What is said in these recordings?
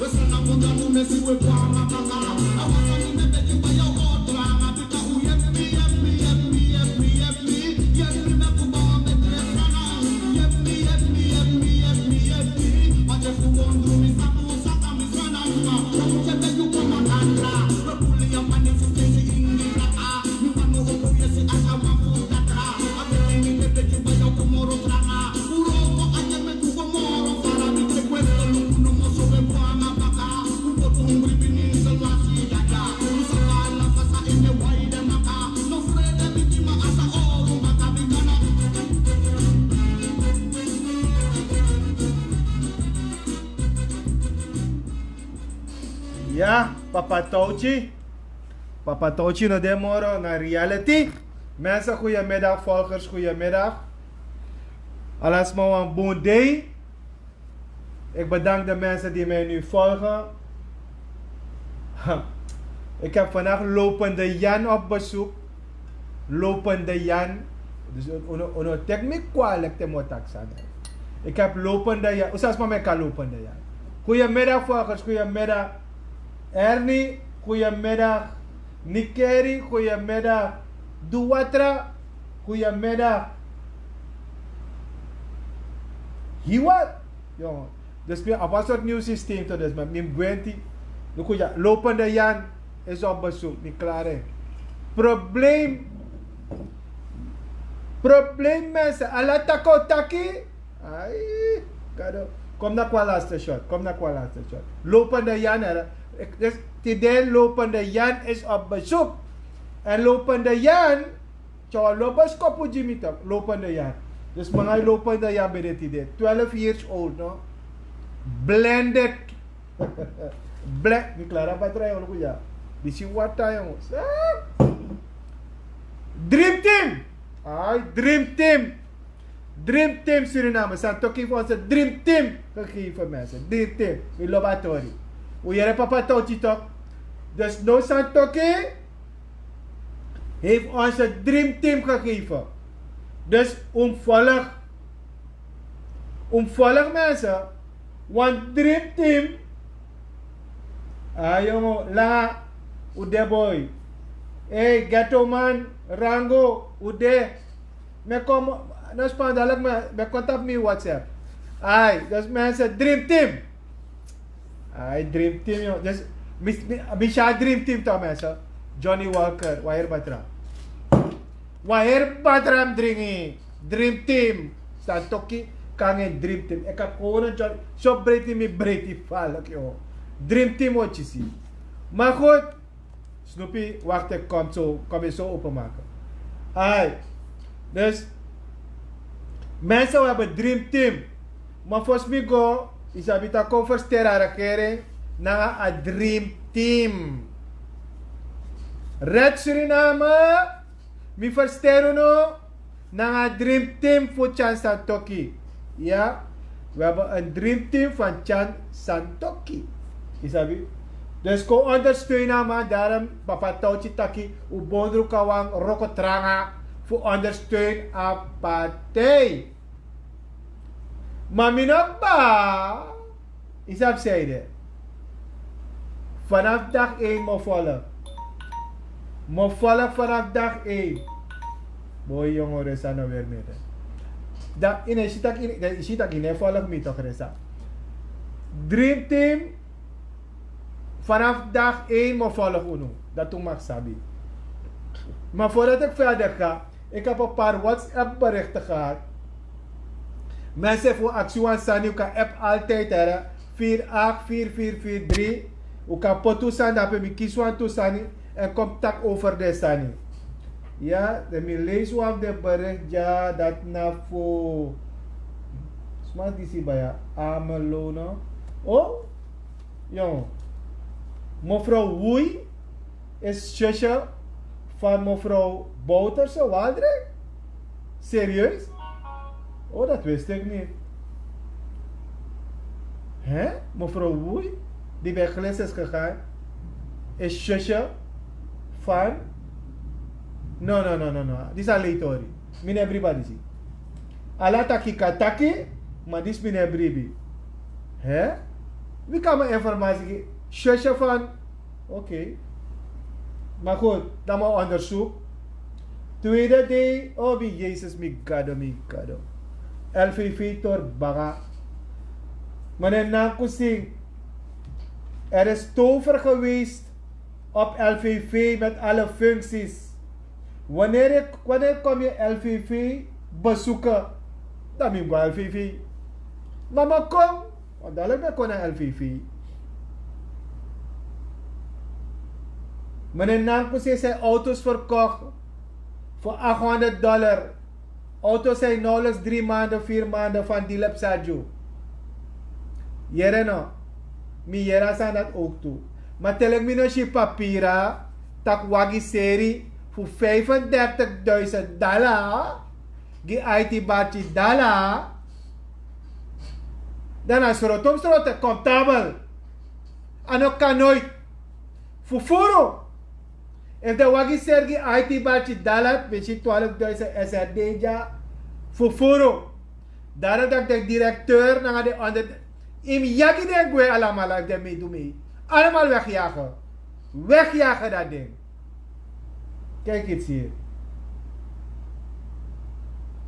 Listen, Ja, Papa Touchy. Papa Touchy no demoro naar reality. Mensen, goedemiddag. Volgers, goedemiddag. Alles maar een boon day. Ik bedank de mensen die mij nu volgen. Ik heb vandaag lopende Jan op bezoek. Lopende Jan. Dus ono tek me kwalijk te motak zijn. Ik heb lopende Jan. Oesas maar mij kan lopende Jan. Goedemiddag volgers, goedemiddag. Ernie, goedemiddag. Nikeri, goedemiddag. Duwatra, goedemiddag. Hiwat, jongen. Dus weer een soort nieuw systeem te dus met mijn Bwenti. Lopende Jan is op bezoek, niet klaar hè. Probleem mensen, ala tako taki. Ai, kado. Kom naar kwa laatste shot, Lopende Jan, dus today Lopende Jan is op bezoek. En Lopende Jan, tja lopers kopu Jimmy toch, Lopende Jan. Dus mga Lopende Jan bij dit idee, 12 years old no. Blended. Black, ni Clara Patray on kuya. Bisi wata jongens. Dream Team. Ay, Dream Team. Dream Team Suriname. Santoki voor onze Dream Team gegeven mensen. Dream Team. In laboratorie. Hoe jij papa Touchy toch? Dus no Santoki heeft onze Dream Team gegeven. Dus omvolg mensen. Want Dream Team. Ah jongen, la, ude boy. Hey, ghetto man, Rango, ude. Me kom, nou span dadelijk me contact me WhatsApp. Ai, dus mensen, Dream Team. Ai, Dream Team jongen. Dus, Misha Dream Team toch mensen. Johnny Walker, Wahir Batra. Wahir Batra dringi. Dream Team. Santoki, kangen Dream Team. Ik heb gewoon een job. Zo breed in mijn breed vallen joh. Dream Team wat je ziet. Maar goed, Snoopy, wacht, ik kom je zo openmaken. Ai, dus, mensen hebben Dream Team. Maar volgens mij go, is dat niet kon versterren regering naar een Dream Team. Red Suriname, mi versterren no naar een Dream Team voor Chan Santoki. Ja, we hebben een Dream Team van Chan Santoki. Isabi. Dus ko ondersteunen man daarom Papa Touchy taki u bondru kawang rokotranga voor ondersteun aan partij. Maar minokba Isab zeide vanaf dag 1 mo volgen vanaf dag 1. Boy jongen resa nou weer mee. Da in isitak in volg me toch resa. Dream Team vanaf dag 1 mo volg uno. Dat toen mag sabi. Maar voordat ik verder ga, ik heb een paar WhatsApp berichten gehad. Mensen voor actie aan Sani, u kan app altijd hebben. 484443. U kan potu Sani, dat heb ik kieswan toe Sani. En contact over de Sani. Ja, dan lees u af de bericht. Ja, dat na voor. Smaak die zie bij je. Amelona. Oh, jong. Mevrouw Woei is zusje van mevrouw Bouterse, Waldrek? Serieus? Oh, dat wist ik niet. Hè? Mevrouw Woei, die bij Gles is gegaan, is zusje van... No. Dit is een leitori. Mine everybody zie. Ala taki kataki, maar dit is mine bribi. Hè? Wie kan me informatie geven? zusje van, oké. Maar goed, dan maar onderzoek. Tweede day, oh bij Jezus, mi gado. LVV tor baga. Meneer Nankusing, er is tover geweest op LVV met alle functies. Wanneer kom je LVV bezoeken? Dan moet je LVV. Mama kom, want dadelijk ben ik naar LVV. Meneer Nankusing zijn auto's verkocht voor $800. Auto's zijn nauwelijks 3 maanden, 4 maanden van Dilip Sajo. Jere no. Mi jera zijn dat ook toe. Maar tel ik me nog je papieren. Tak wagi serie voor $35.000. Die IT batje $. Dan is rotom strote comptabel. En ook kan nooit. Voor foro. If de wagi sergi IT batje $, weet je $12.000 SRD ja. Voor foro. Daarom dat de directeur naar de andere. Im yagi den gwe allemaal de mee doen mee. Allemaal wegjagen. Wegjagen dat ding. Kijk eens hier.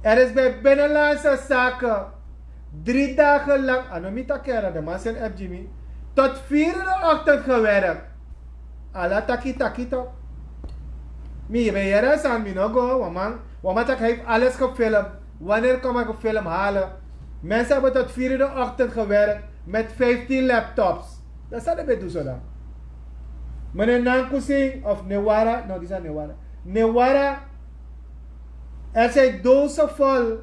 Er is bij Binnenlandse Zaken 3 dagen lang, anomita kera, de man zijn app Jimmy, tot 4 in de ochtend gewerkt. Alla taki toch. Mi ben jaren aan mi no go, want ik heb alles gefilmd. Wanneer kom ik een film halen? Mensen hebben tot 4 in de ochtend gewerkt met 15 laptops. Dat staat er bij doen zo dan. Meneer Nankusing of Newara, no, die zijn Newara. Newara, er zijn dozen vol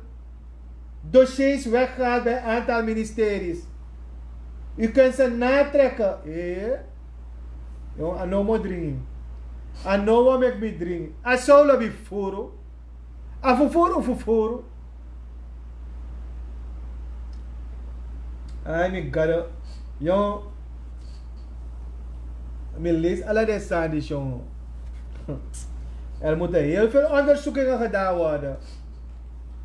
dossiers weggehaald bij een aantal ministeries. U kunt ze natrekken. Jongen, no more drinking. En no one make me drink. En zo loop ik voor. En voor. Ay, mi gado. Jongen. Ik lees alle deze zaken, jongen. Er moeten heel veel onderzoeken gedaan worden.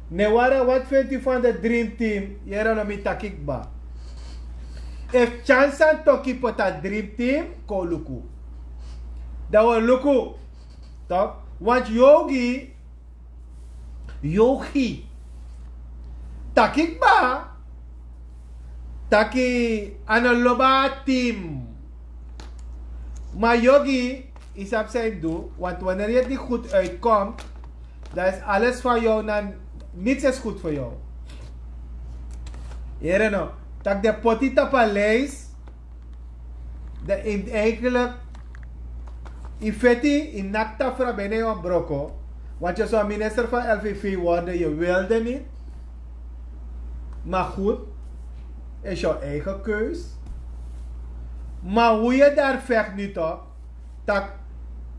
Newara, wat vindt u van de Dream Team? Hier aan mijn takikba. If chance aan toki pot a Dream Team, ko luku. Dat was luku. Toch? Want Yogi. Takikba. Taki analoba team. Maar Yogi is op zijn doel, want wanneer je niet goed uitkomt, dan is alles van jou, dan niets is goed voor jou. Hier nou, dat de potita paleis, dat eigenlijk, in feite, in nakta fra bene op broko, want je zou minister van LVV worden, je wilde niet. Maar goed, is jouw eigen keus. Maar hoe je daar vecht nu toch, dat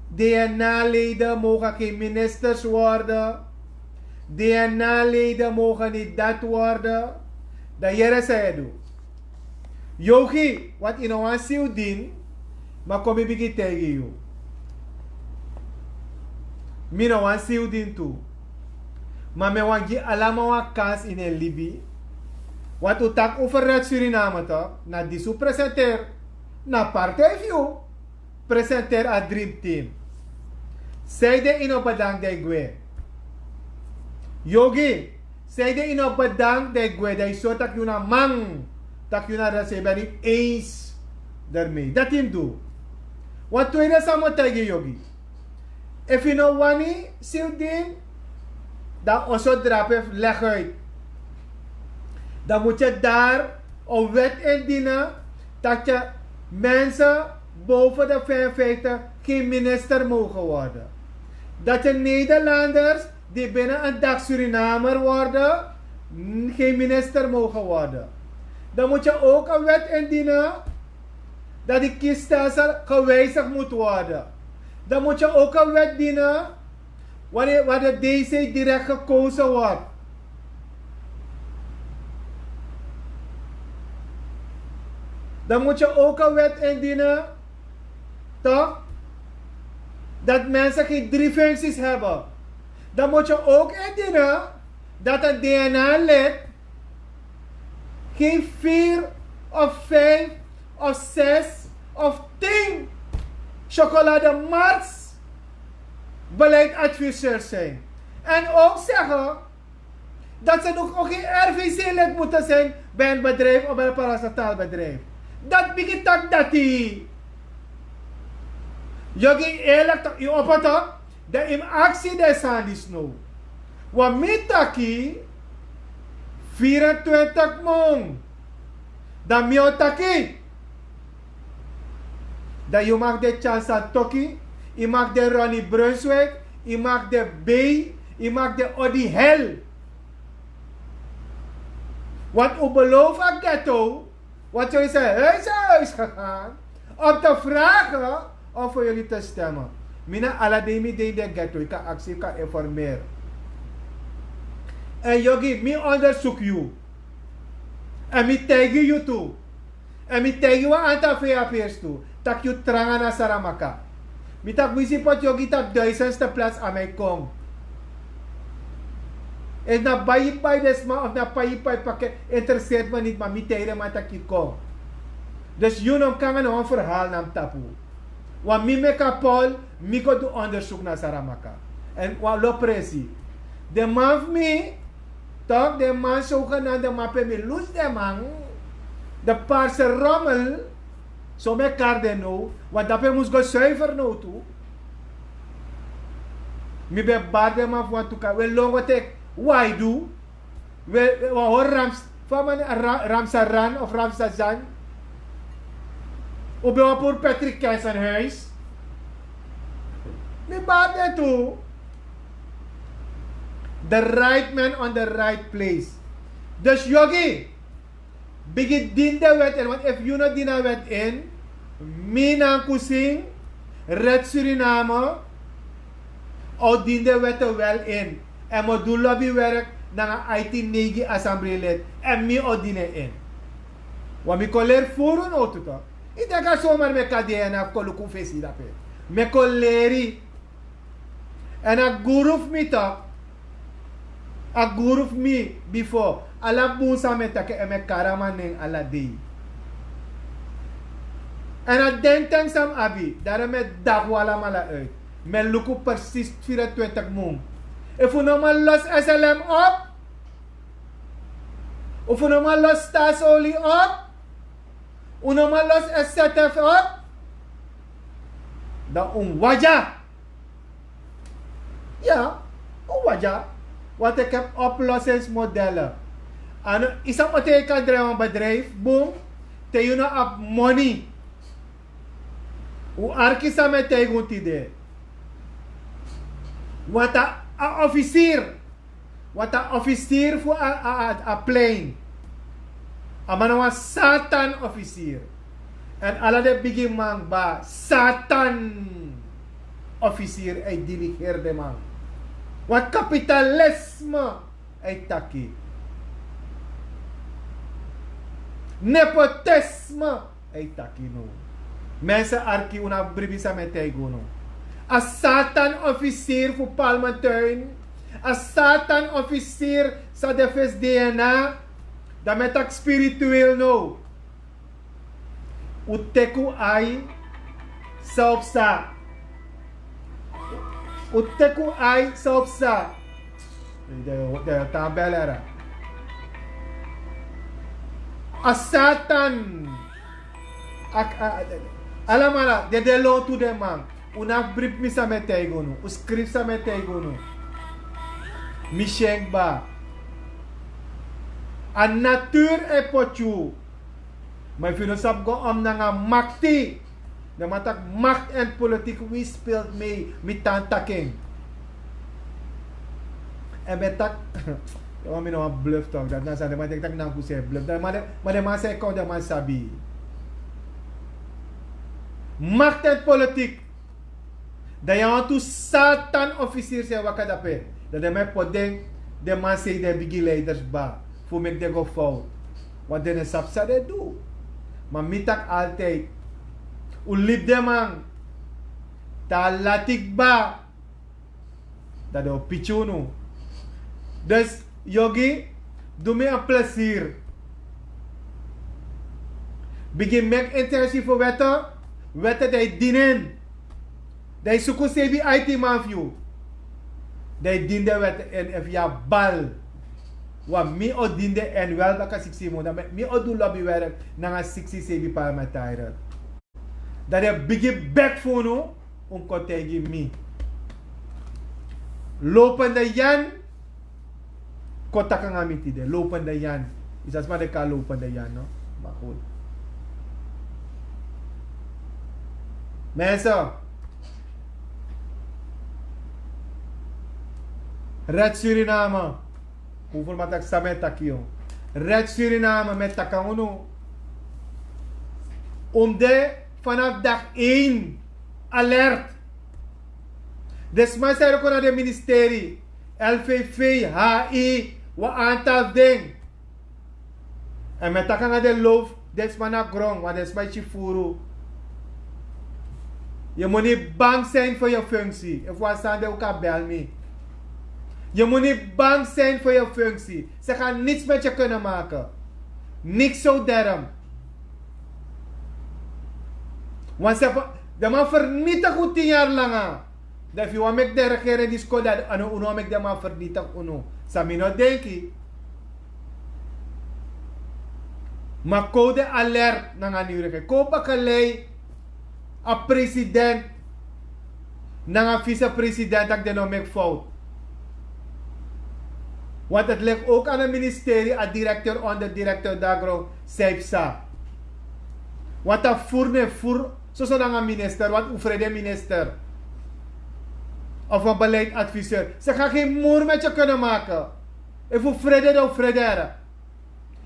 DNA-leden mogen geen ministers worden, DNA-leden mogen niet dat worden, dat jere zei doen. Yogi, wat in een ziel dien, maar kom ik begin tegen jou. Mijn een ziel dien toe. Maar me want je allemaal een kans in een Libië. Want u tak over het Suriname toch, na die zo presenteer. Na partij view, presenteer a Dream Team. Zij de ino bedankt de gwe. Yogi, zij de ino bedankt de gwe. Dat is zo dat je na man, dat je na dat ze ben niet eens daarmee. Dat team doe. Wat doe je dat samen tegen Yogi? If you know wani, sil ding, dan also drap leg uit. Dan moet je daar een wet indienen dat je mensen boven de 55 geen minister mogen worden. Dat je Nederlanders die binnen een dag Surinamer worden, geen minister mogen worden. Dan moet je ook een wet indienen dat die kiesstelsel gewijzigd moet worden. Dan moet je ook een wet dienen waar de DC direct gekozen wordt. Dan moet je ook een wet indienen, toch? Dat mensen geen 3 functies hebben. Dan moet je ook indienen dat een DNA-lid geen 4 of 5 of 6 of 10 chocolademarts beleidadviseurs zijn. En ook zeggen dat ze ook geen RVC-lid moeten zijn bij een bedrijf of bij een parastataalbedrijf. Dat begint dat die. Jogi eerlijk je oppassen dat in actie de sandis nou. Want mitaki 24 mong. Dan miotaki. Dat je mag de chance aan Toki, je mag de Ronnie Brunswijk, je mag de B, je mag de Odi Hel. Want u belooft aan ghetto, wat jullie zijn huis gegaan, om te vragen of voor jullie te stemmen. Mina alademi de ghetto, ik kan actie, ik kan informeren. En Yogi, mi onderzoek you. En mi tegen you toe. En mi tegen you aan ta VAP's toe. Tak you tranga na Saramaka. Mi tak wisi pot Yogi tak 1000ste plaats aan mij kom. En na bayi desma of na payi pakket interesseert me niet, maar mi tegen maar tak je kom. Dus you kan een verhaal nam tapu. Want mi me kapol, mi ko do onderzoek naar Saramaka. En wat lo presi. De man van mi, toch, de man zogenaamde mappe mi lus de man, de paarse rommel, zo me karde nou, want dat moest go zuiver nou toe. Mi be barde man van tuka, we longo tek, why do? We hoor rams, van man Ramsaran of Ramsazan. Ube wa voor Patrick Kens aan huis. Mi barde toe. The right man on the right place. Dus Yogi, begin din de wet in, want if you not din de wet in, Mina Kusing, Red Suriname, ou din de wet wel in. En mo do lobbywerk na IT negi assembleelid. En mi o din in. Want mi koler furu no tuto. Ik denk dat zomaar me kadeen af kolu confessie dat pe. Me koleri. En a guruf mi toch. A guruf mi before ala busa metake eme karamaning ala day. En a dentang sam abi, daar met dagwala mala uit. Me luku precies 24 mong. If u no man los SLM op, of u no man los Stasoli op, u no man los SZF op, dan waja. Ja, waja. Want ik heb oplossingsmodellen. En is dat wat ik kan draaien een bedrijf? Boom. Te je nou op money. Hoe arkisa met tegen het idee. Wat een officier. Wat een officier voor een plane. Maar nou een Satan officier. En alle de biggie man ba Satan officier uit diligeerde man. Wat kapitalisme ay taki. Nepotisme ay taki no. Mensen arki una bribisa metego no. A Satan officier voor Palmentuin. A Satan officier sa defes DNA. Da metak spiritueel no. Uteku ay saopsa. Uteku ay saopsa. De tabel era. A Satan. Alamala, de lo to de man. Una brip mi sa metego no. U script sa metego no. Mi sheng ba. A natuur e pochu. Maar if you sap go om na nga makti. De matak macht en politiek, wie speelt mee met tantaking? En met tak, ja, ik nog een bluff toch, dat na zijn, maar ik denk dat ik nou bluff, maar de man zei, de man sabi. Macht en politiek, dat je aan toe Satan officier zijn wakadape, dat de man podeng, de man zei de bigi leiders ba, voor mij de go fout, want de sapsa de doe, maar mitak altijd. Ulip de man. Ta latik ba. Dat de pichu no. Dus Yogi, doe me een plezier. Begin met intentie voor wetten. wetten die dienen. Die zoeken sebi IT mafio. Die diende wetten en via bal. Wat mi o diende en wel baka 60 mo. Dat mi o do lobbywerk na 60 sebi parlementariër. Dat je biggie back voor nu. Om kotegi mi. Lopende Jan. Kotaka nga mi tide. Lopende Jan. Is dat maar de ka lopende Jan, no? Maar goed. Mensen. Red Suriname. Hoeveel matak sa met takio. Red Suriname met takauno. Om de vanaf dag 1 alert. Desma zei ook naar de ministerie. LVV, HI, wat aantal ding. En met takanga de loof, desma na grond, want desma chifuru. Je moet niet bang zijn voor je functie. If wat staan de ook bel me. Je moet niet bang zijn voor je functie. Ze gaan niets met je kunnen maken. Niks zo derm. Want de man vernietigt goed 10 jaar lang. Dat je wat de regering die scoort dat uno mek de man vernietigt uno. Samino denki. Maar code alert na nga nieuwe regering. Kopa kalei a president na nga vice-president dat de no mek fout. Want het ligt ook aan het ministerie, aan directeur, onderdirecteur Dagro, Seipsa. Want dat voer, zoals een minister, wat oefende minister. Of een beleidsadviseur. Ze gaan geen moer met je kunnen maken. If u vrede dan vrede.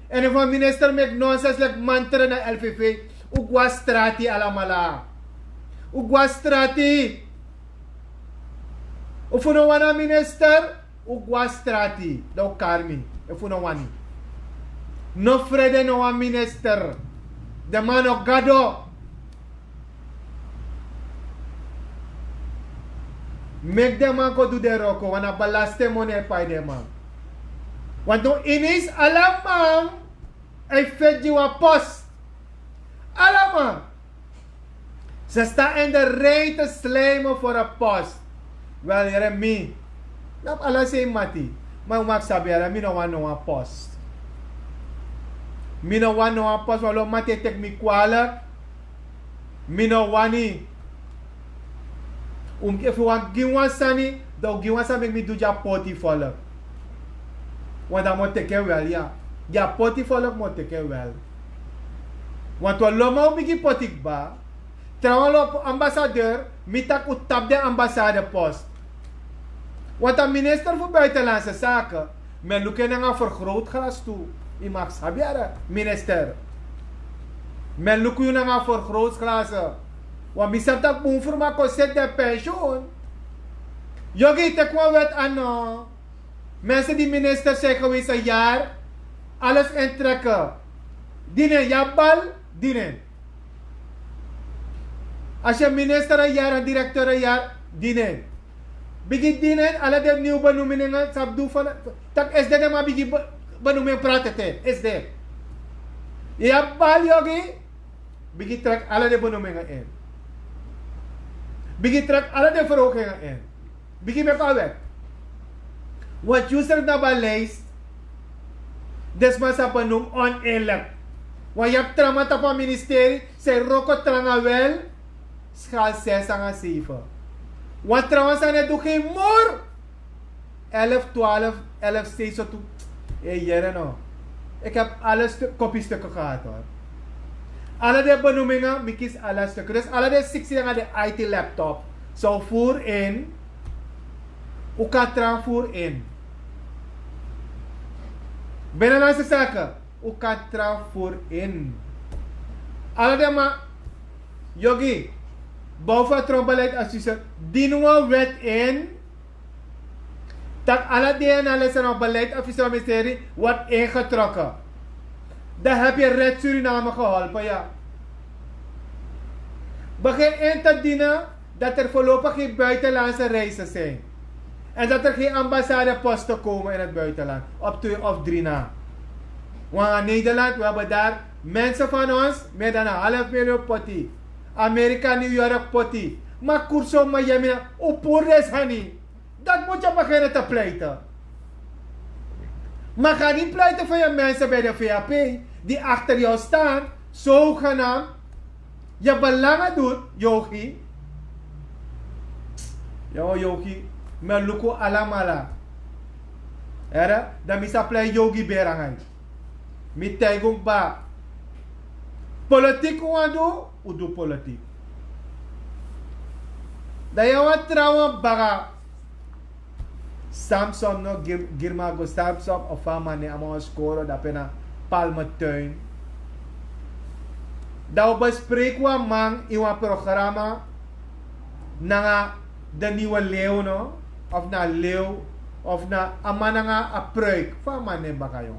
En if een minister met nonsens like mantra na LVV, u gwa strati alamala. U gwa strati. Of u no wana minister, Ugwa strati, do karmi, if no wani. No frede no one minister. The man of Gado. Make the man go do the roko, wana balaste money pa de man. Want no inis alamang, ay fed you a post. Alamang. Ze staan in de rij te slijmen voor een post. Wel, here me. Nap ala say mati. Maar umak sabi ara, mi no want no one post. Mi no want no one post. Walo mati tek mi kwalak. Mi no wani. If you want giwan sani, do giwan sani make mi do ja poti follow. Want dat moet teke wel, ja. Ja poti follow moet teke wel. Want walo ma bigi potik ba. Trouwens ambassadeur, mi tak utap de ambassade post. Want een minister voor Buitenlandse Zaken, men lukt naar een vergrootglas toe. Je mag sabiara, minister. Men lukt naar een vergrootglas. Want misap dat boem voor mij kost de pensioen. Yogi, te kwam wet aan. Mensen die minister zijn geweest een jaar, alles intrekken. Dienen, ja bal, dienen. Als je minister een jaar, een directeur een jaar, dienen. Bigi dienen, alle de nieuwe benoemingen, sabdu van, tak SD de ma bigi benoeming praten te, SD. Ja, bal yogi, bigi trek alle de benoemingen in. Bigi trek alle de verhogingen in. Bigi met alweer. Wat user na ba lijst, desma sa benoem oneerlijk. Want je hebt trama tapa ministerie, zij roko tranga wel, schaal 6 aan 7. Want trouwens aan het doe geen moer. 11, 12, 11 steeds zo toe. Jere no. Ik heb alle kopiestukken gehad hoor. Alle de benoemingen, ik kies alle stukken. Dus alle de 16 aan de IT laptop. Zo voer in. Ukatra voer in. Binnenlandse zaken. Ukatra voer in. Alle de ma. Yogi. Bouwvertrouwen beleidsadviseur, die noemen wet in dat alle DNA-lessen op beleidsadviseur ministerie wordt ingetrokken. Dan heb je Red Suriname geholpen, ja. Begin in te dienen dat er voorlopig geen buitenlandse reizen zijn. En dat er geen ambassadeposten komen in het buitenland. Op 2 of 3 na. Want in Nederland, we hebben daar mensen van ons, meer dan 500.000 potie. Amerika, New York, poti. Maar kurso Miami, opores hani. Dat moet je beginnen te pleiten. Maar ga niet pleiten voor je mensen bij de VAP die achter jou staan, zogenaamd je belangen doet, Yogi. Yo, Yogi, me luko alamala. Era, dan misa play Yogi berangai. Mi taigung ba. Politiek wando, udu politiek. Dayawa trawa baga. Samson no girma go Samson of fama ne amo score da pena Palmetuin. Daw bespreek wa man iwa programa na de nieuwe leeuw no of na leeuw of na amana nga a pruik fama ne baka yo.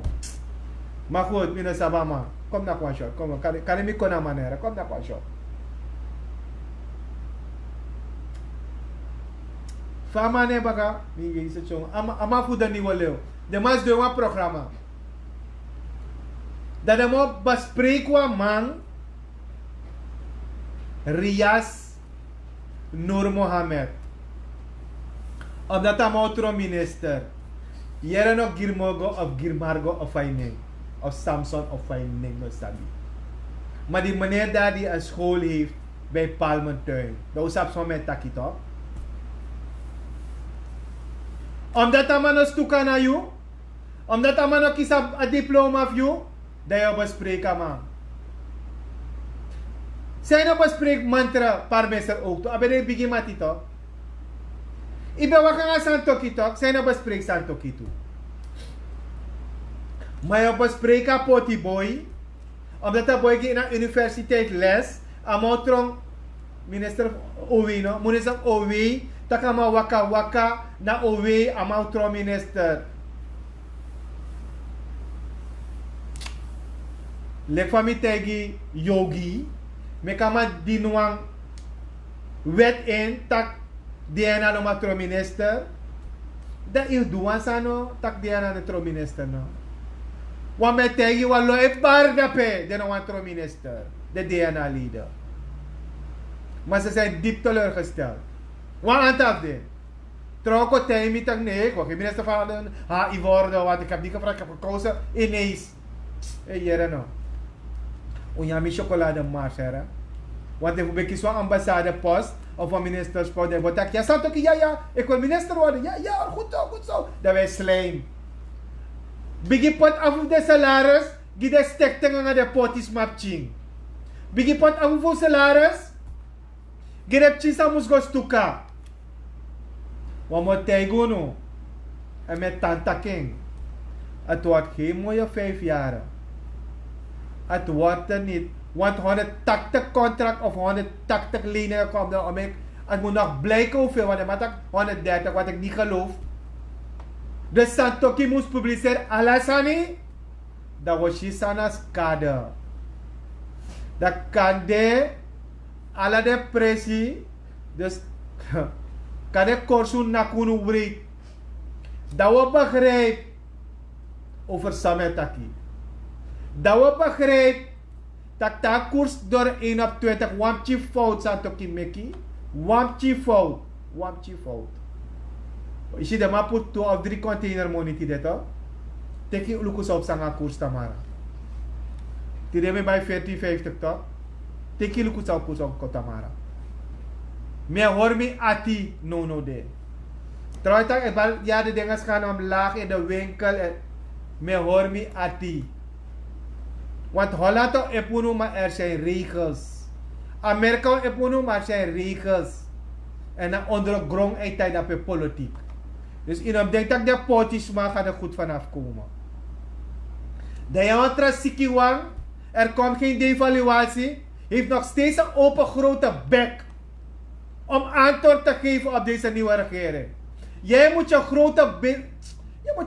Maar goed, mina sabama. Kom na kwa shot. Kom, kan ik kona manera. Kom na kwa shot. Fama ne baka, mi gisa chong ama fu da nieuwe leeuw. De mas de wa programa. Dat de mo bespreek wa man Rias Nur Mohammed. Omdat hij outro minister. Jere no Girmogo of Girmargo of Faining. Of Samson of Faining no sabi. Maar die meneer daar die een school heeft bij Palmentuin. Dat is op zo'n moment takito. Omdat hij maar no stuka na you. Omdat hij maar no kisa a diploma of you. Dat je bespreken man. Zijn op bespreek mantra parmeser ook. Abede bigi matito. Ibe wakanga santo kitok. Zijn op bespreek santo kitu. Maar op bespreek poti boy. Omdat dat boy gaat naar universiteit les. Amotrong minister Owi no. Minister Owi. Takama waka waka na Owi amotrong minister. Lekfami tegi Yogi. Mekama dinuang wet in tak diana no matro minister. Da il duan sano tak diana no tro minister no. Wa metegi wallo e barda pe de no matro minister. De diana leader. Maar ze zijn diep teleurgesteld. Wa antaf de. Troko temi tak nee, wat minister van ha I worden wat ik heb die gevraagd, ik heb gekozen ineens. Jere no. Unyami chocolade marcera. Want ik heb zo'n ambassade post of een ministerspost. En wat ik ja, zat ook ja, ik wil minister worden. Ja, goed zo. Dat wij slijm. Bigi pot af de salaris, gide stekte nga de potis mapching. Bigi pot af voor salaris, gide chisa musgo stuka. Wamo teguno. En met tanta king. Het wordt geen mooie 5 jaar. Het wordt er niet. Want 180 contract of 180 leningen komt er om ik. Het moet nog blijken hoeveel, want het 130 wat ik niet geloof. De Santoki moest publiceren Alasani. Dat was Shisana's kader. Dat kan de alle de pressie. Dus kan de korsun nakunu wreed. Dat we begrijpen over Sametaki. Dat we begrijpen dat de koers door 1 op 20 wampje fout zijn te kimeki. Wampje fout. Je ziet dat maar put 2 of 3 container money dit hoor. Teki ulukus op sanga koers tamara. Die me bij 40-50 toch? Teki ulukus op koers op tamara. Me hoor me ati no de. Trouwens tak ja de dingen gaan omlaag in de winkel. Me hoor me ati. Want Holland epunu maar er zijn regels. Amerika epunu maar er zijn regels. En dan onder de grond uit dat per politiek. Dus iemand denkt dat de potisma gaat er goed vanaf komen. De jongen Sikiwang, er komt geen devaluatie, heeft nog steeds een open grote bek om antwoord te geven op deze nieuwe regering. Jij moet je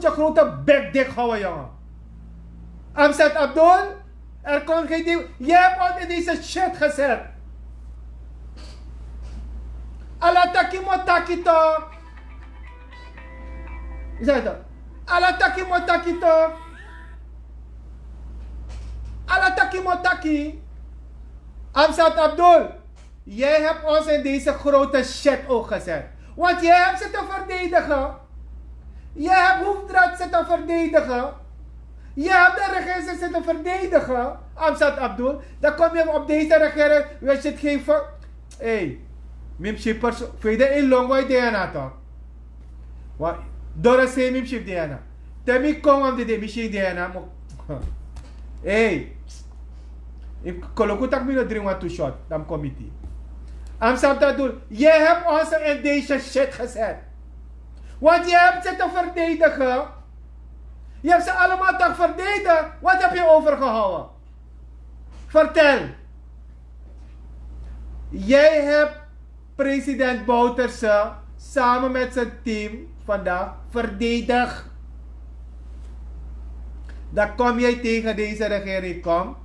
grote bek dik houden, jongen. Amzat Abdul, er komt geen devaluatie. Jij hebt ons in deze shit gezet. Alataki motaki to. Zeg dat. Alataki motaki to. Alataki motaki. Amzat Abdul. jij hebt ons in deze grote shit ook gezet. Want jij hebt ze te verdedigen. Jij hebt Hoefdraad zitten verdedigen. Je hebt de regering zitten verdedigen. Amsat Abdul. Dan kom je op deze regering. We zitten geen voor. Hé. Mim shippers. Vede in longway DNA toch. Wat? Door se mim ship DNA. Temi kom om de machine DNA. Hé. Ik koloku tak mi no drink one two shot. Dan committee. Amsat Abdul. Je hebt ons in deze shit gezet. Want je hebt ze te verdedigen. Je hebt ze allemaal toch verdedigd. Wat heb je overgehouden? Vertel. Jij hebt president Bouterse samen met zijn team vandaag verdedigd. Dan kom jij tegen deze regering. Kom.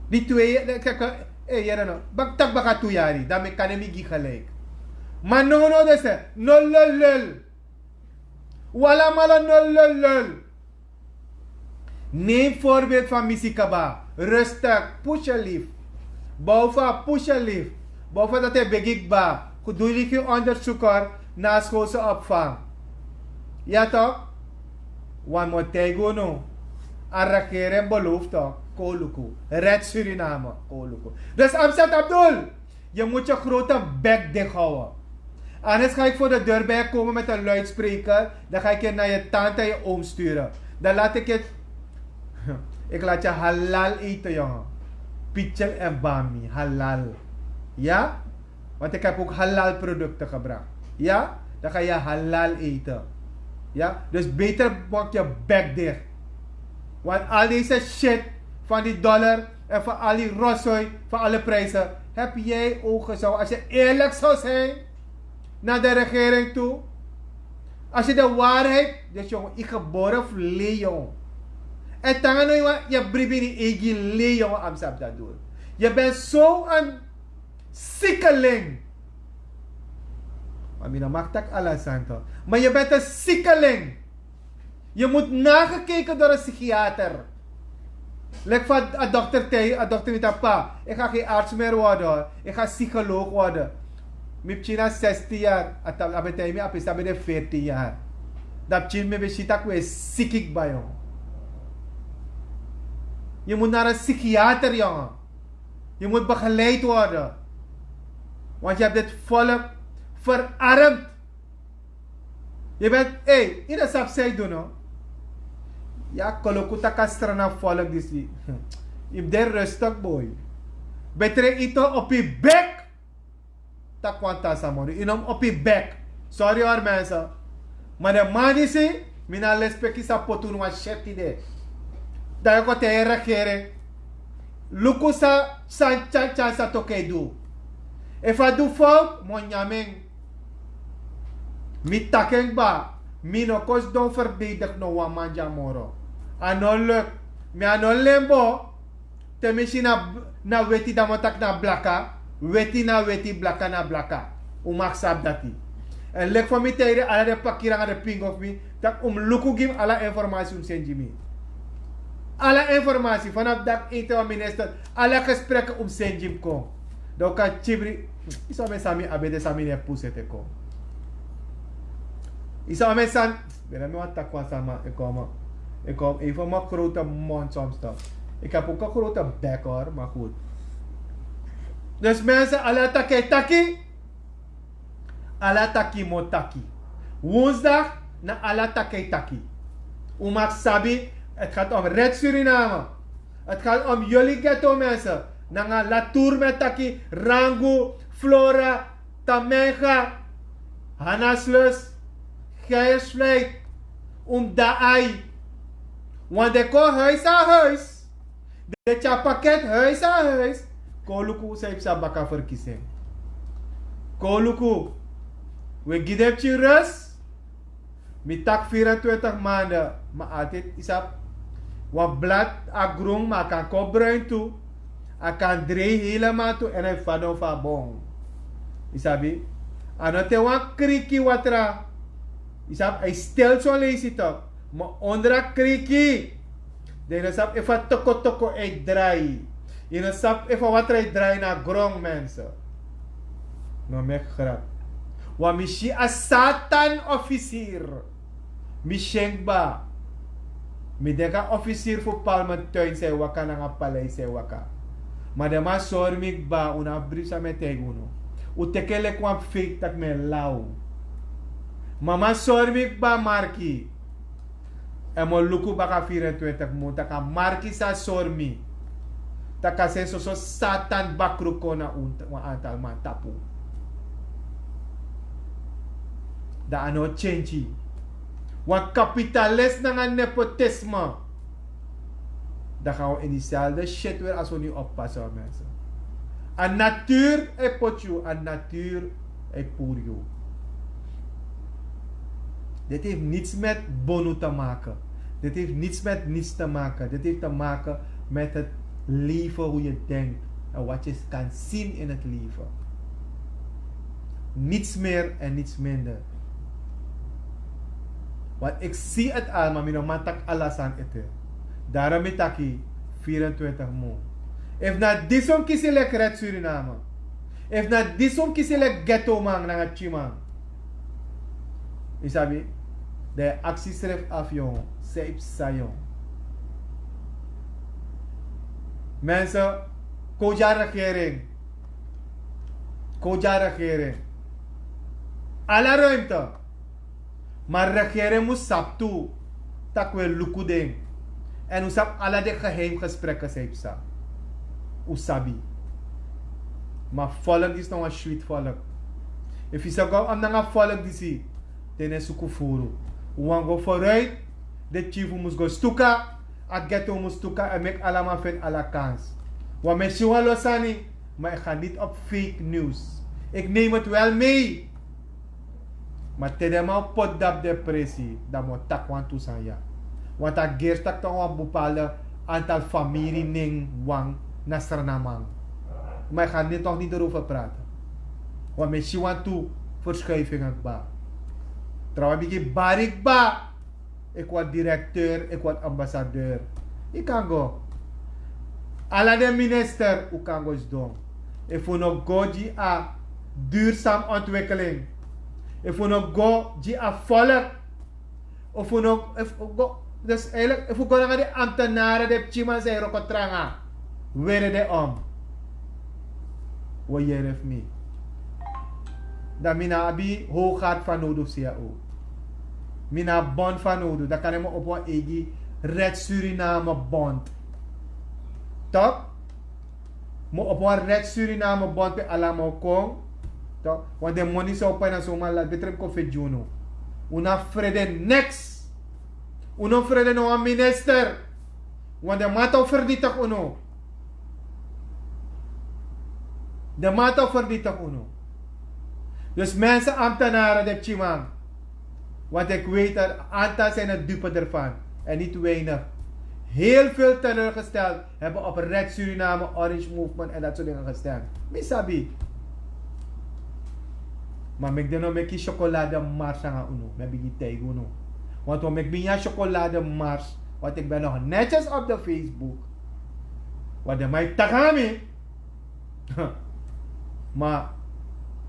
Die twee. Kijk, tak baka toeyari. Dan kan ik niet gelijk. Maar no dese. No lul. Wala mala no lul. Neem voorbeeld van Misikaba. Rustig. Push je lief. Bouva push je lief. Bouva dat hij begik ba. Doe je onderzoeker na schoolse opvang. Ja toch? Wan mo tego no. Arrakeren belooft toch. Koluku. Red Suriname. Koluku. Dus Amsat Abdul. Je moet je grote bek dicht houden. Anders ga ik voor de deur bij komen met een luidspreker. Dan ga ik je naar je tante en je oom sturen. Dan laat ik het. Ik laat je halal eten, jongen. Pichel en bami. Halal. Ja? Want ik heb ook halal producten gebracht. Ja? Dan ga je halal eten. Ja? Dus beter maak je bek dicht. Want al deze shit van die dollar en van al die rotzooi, van alle prijzen, heb jij ogen zo. Als je eerlijk zou zijn naar de regering toe. Als je de waarheid, dus jongen, ik geboren vlee, jongen. En dan je bribi die egi lee, jongen, Amsab dat doen. Je bent zo een sikkeling. Maar mina mag tak alla santo. Maar je bent een sikkeling. Je moet nagekeken door een psychiater. Lek van een dokter met een pa. Ik ga geen arts meer worden hoor. Ik ga psycholoog worden. Mijn China 16 jaar. Abetij me apis abede 14 jaar. Dat China me beschiet we ziekig bij jongen. Je moet naar een psychiater jongen. Je moet begeleid worden. Want je hebt dit volk verarmd. Je bent, in de sapsij doen hoor. Ja, kolokuta kastrana volk disi. Je bent rustig boy. Betere ito op je bek. Tak kwanta samoro. Inom op je bek. Sorry hoor mensen. Maar de man is hier. Mina lespeki sa potun wa shit ide. Daar ko te regering. Luku sa chansa toke do. If I do fout, mon yameng. Mi takeng ba. Mi no kos don verdedig no wa manja moro. Ano luk. Mi ano lembo. Te misi na weti da motak na blaka. Weti na weti blaka na blaka. Umak sab dati. En lek van mi teire ala de pakirang ala ping of mi. Tak luku gim ala informatie senji mi. Alle informatie vanaf dat eten van minister. Alle gesprekken senji ko. Dan kan chibri. Isa me sami abede sami ne pusete ko. Isa me san. Bela me wat takwa sama. Ik kom even mijn grote mond soms toch. Ik heb ook een grote bek hoor, maar goed. Dus mensen, ala taki. Ala taki motaki. Woensdag na ala taki. Umak sabi, het gaat om Red Suriname. Het gaat om jullie ghetto mensen. Nanga Latour met taki, Rango, Flora, Tamenga, Hanaslus, Geiersvleit, Daai. Want de ko huis aan huis. De chapakket huis aan huis. Koluku zei sa baka verkiezing. Koluku. We gidep je rust. Mi tak 24 maanden. Maar altijd isap. Wat blad agrong maar kan kop bruin toe. A kan dree helemaal toe. En hij vado van bon. Isabi. Anote wan kriki watra. Isap. Hij stelt zo'n lees toch. Maar onder kriki. De resap even toko toko draai. Je know, sap, even wat er draai naar grond, mensen. No, me grap. Wa mishi a Satan officier. Mi schenkba. Mi denka officier voor Palmentuin zei waka na nga paleis zei waka. Maar de ma sormik ba una brisa me teguno. U tekele kwam fake tak me lau. Mama sormik ba marki. E mo luku baka 24 mo taka marki sa sormi. Taka senso so Satan bakruko na un antal man tapu. Da ano change. Wan kapitalist na nga nepotisme. Dan gaan we in diezelfde shit weer als we nu oppassen, mensen. Een natuur is potju, een natuur is purju. Dit heeft niets met bono te maken. Dit heeft niets met niets te maken. Dit heeft te maken met het leven, hoe je denkt. En wat je kan zien in het leven. Niets meer en niets minder. Want ik zie het al, maar mijn man tak alles aan eten. Daarom is het 24 mo. If na disom kisilek red Suriname. If na disom kisilek ghetto man na chiman. Isabi, de actieschrift af jong, zeep sayon. Mensen, koja regering. Koja regering. Alle ruimte. Maar regering moet sap toe. Tak we lukuding. En u sap alle de geheim gesprekken zeep sa. Usabi. Maar volk is nog een sweet volk. If je zou gaan aan een volk die zie, dan is het kufuru. We gaan go vooruit. De chief moet go stuka. Het ghetto moet stuka en make allemaal van alle kans. Want mensen gaan losani, maar ik ga niet op fake news. Ik neem het wel mee. Maar tedema pot dat depressie, dat moet tak want toesan ja. Want dat geeft tak toch een bepaalde aantal familie ning wang na Suriname. Maar ik ga niet toch niet erover praten. Want mensen want toe verschuivingen ba. Trouwens ik barik ba. Ik word directeur, ik word ambassadeur. Ik kan go. Alla de minister, u kan go eens doen. Ik voel nog go die a duurzaam ontwikkeling. Ik voel nog go die a volk. Of we nog, dus eigenlijk, if we gaan naar de ambtenaren, de chiman zijn rokotranga. Where de om. Wat je heeft me. Dat mina abi hooggaat van nodig zie je ook. Mina bond van nodig. Dat kan je me op wat egi Red Suriname bond. Toch? Mo op wat Red Suriname bond bij allemaal kom. Toch? Want de money zou bijna zomaar laat betreft koffie juno. Una vrede next. Uno vrede no een minister. Want de mata vernietigt uno. De mata vernietigt uno. Dus mensen, ambtenaren, de chimang. Want ik weet dat een aantal zijn het dupe ervan. En niet weinig. Heel veel teleurgesteld hebben op Red Suriname, Orange Movement en dat soort dingen gestemd. Misabi. Maar ik denk dat ik chocolade mars aan uno. Met die tijd uno. Want we ik ben chocolade mars. Want ik ben nog netjes op de Facebook. Want de mij tagami. Maar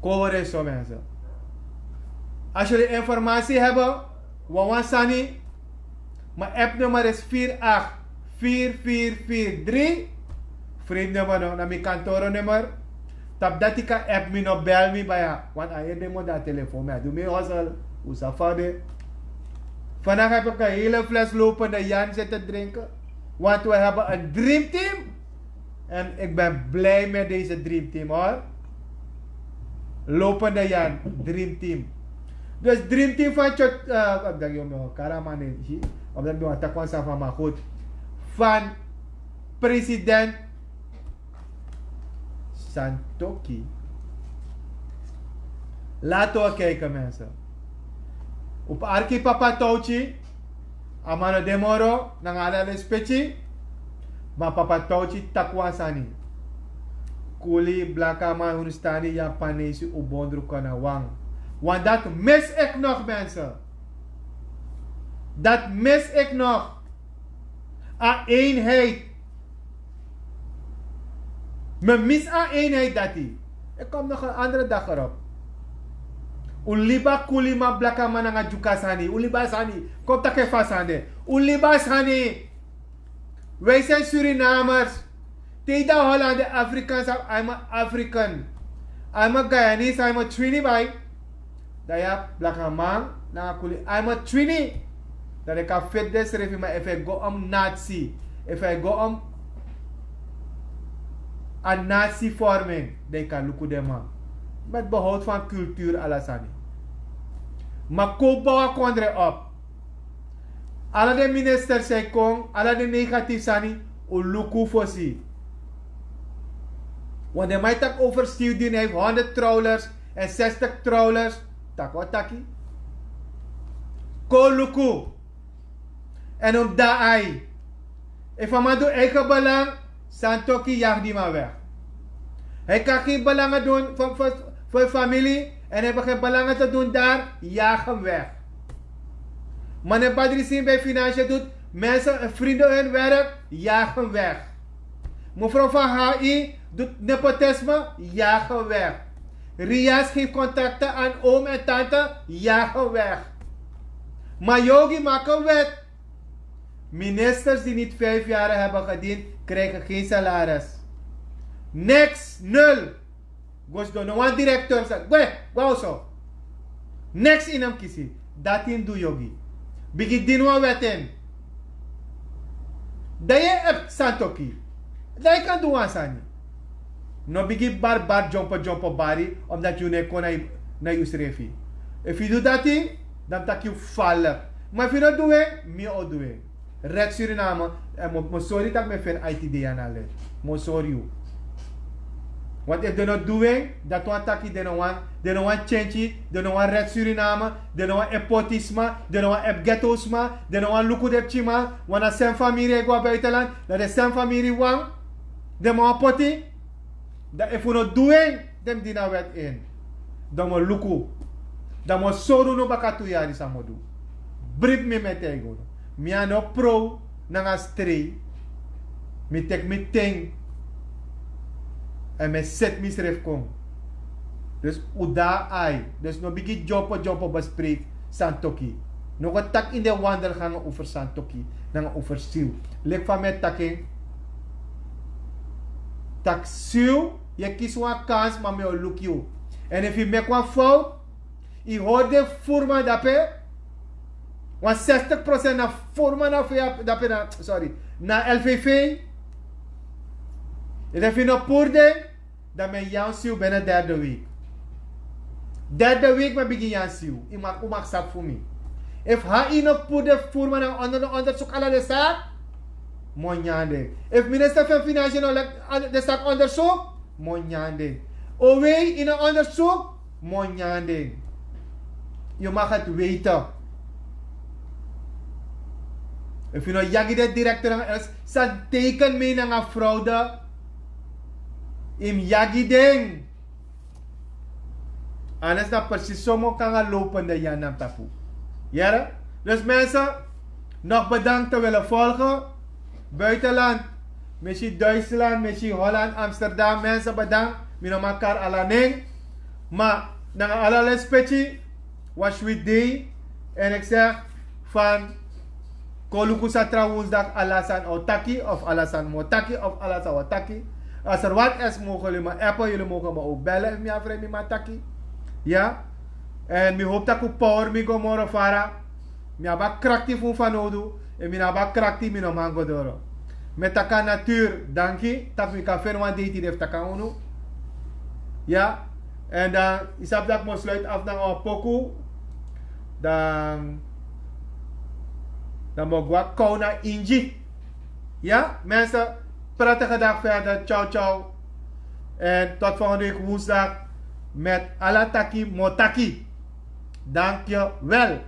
cover is zo mensen. Als jullie informatie hebben, Wawasani, mijn appnummer is 484443. Vriendnummer naar mijn kantoornummer. Tap dat ik app me nog bel me bij ja. Want aan je demo dat telefoon. Maar doe me hustle. Hoe is dat vader? Vandaag heb ik een hele fles lopende Jan zitten drinken. Want we hebben een dreamteam. En ik ben blij met deze dreamteam hoor. Lopende Jan, dreamteam. Dus dreamteam van Chot, wat denk je om Karamane, omdat ik een takwan van maar goed. Van president Santoki. Laten we kijken mensen. Op Arki Papa Touchi, Amano Demoro, Nangala Spechi, maar Papa Touchi takwan sani. Kuli blaka man hunstani Japanese ubondru kana wang. Want dat mis ik nog mensen. Dat mis ik nog. Een eenheid. Me mis aan eenheid dat die. Ik kom nog een andere dag erop. Uliba kulima blaka mananga jukasani. Uliba sani. Kom tak even sande. Uliba sani. Wij zijn Surinamers. Tegen Hollande Afrikaans. I'm a African. I'm a Guyanese. I'm a Trini by. Dat ja blaka man. I'm a Trini. Dat ik kan fit desrefie. Maar if I go om Nazi. If I go om a Nazi vorming. Dan kan lukken de man. Met behoud van cultuur alasani. Maar koopbouwen kon er op. Alle de ministers zijn kon, alle de negatief zijn, o luku fosi. Want de mij tak overstuur die heeft 100 trawlers en 60 trawlers. Tak wat taki? Ko luku. En om daar ai. If hij doet eigen belang, Santoki jaagt die maar weg. Hij kan geen belangen doen voor familie. En hebben geen belangen te doen daar, jaag hem weg. Meneer Badrisin bij Financiën doet mensen en vrienden hun werk, jaag hem weg. Mevrouw van HI doet nepotisme, jaag hem weg. Rias geeft contacten aan oom en tante, jaag hem weg. Maar Yogi maakt een wet. Ministers die niet 5 jaar hebben gediend, krijgen geen salaris. Niks, nul. Gos do no one director sa go so next in am kisi dat in do yogi bigi dinwa weten daye ep santoki dai kan do ansani no bigi bar jump bari omdat you ne kona na usrefi if you do that thing dan tak you fall maar if you not do it me o do it red Suriname mo sorry tak me fen ITD anale mo sorry you. Want if they're not doing, dat want taki, they don't want change, they don't want red Suriname, they don't want epotisme, they don't want ghettoisme, they don't want luku de chima, want a sem familie go buitenland, dat de sem familie wang, de man poti, dat if we not doing, dem dina wet in. Dan mo luku, dan mo soru no bakatu yari sa modu. Brit me met ego. Mi ano pro, nanga stray, mi tek mi ting, en met zet misref kom. Dus uda ai. Dus no bigi jopo bespreek Santoki. Nog een tak in de wandelgangen over Santoki. Dan over Siu. Lek van met taking. Tak Siu. Je kies een kans, maar me look you. En if you make one fout. Je hoort de forma dape. Want 60% na forma dape na, sorry. Na LVV. En als je nog poerde, dan ben je Siu binnen derde week. Derde week ben begin je Siu. Je mag zak voor mij. If hij nog poerde voor me naar onderzoek alle de zaak, monjande. If minister van Financiën de zaak onderzoek, monjande. Owei in een onderzoek, monjande. Je mag het weten. If je nog jagi de directeur is, sa teken mee naar een fraude. Im yagi ding. Anders na precies zomaar kan gaan lopen de Jan nam tapu. Ja? Dus mensen, nog bedankt te willen volgen. Buitenland, misschien Duitsland, misschien Holland, Amsterdam. Mensen bedankt. Mino makar alaning. Maar, na allerlei specie, was we day. En ik zeg van Kolukusatra woensdag alasan otaki of alasan motaki of alasan otaki. Als er wat is, mogen jullie me appen, jullie mogen me ook bellen. Mijn vriend, mijn taki. Ja? En ik hoop dat ik power me go morgen vara. Ik heb krachtig van nodig. En ik heb krachtig van mango doro. Met taka natuur, dank je. Dat ik kan verder wat dit heeft taka unu. Ja? En dan is dat ik moet sluit af naar een poku. Dan moet ik wat kou naar Inji. Ja? Mensen. Prettige dag verder. Ciao, ciao. En tot volgende week woensdag met Alataki Motaki. Dank je wel.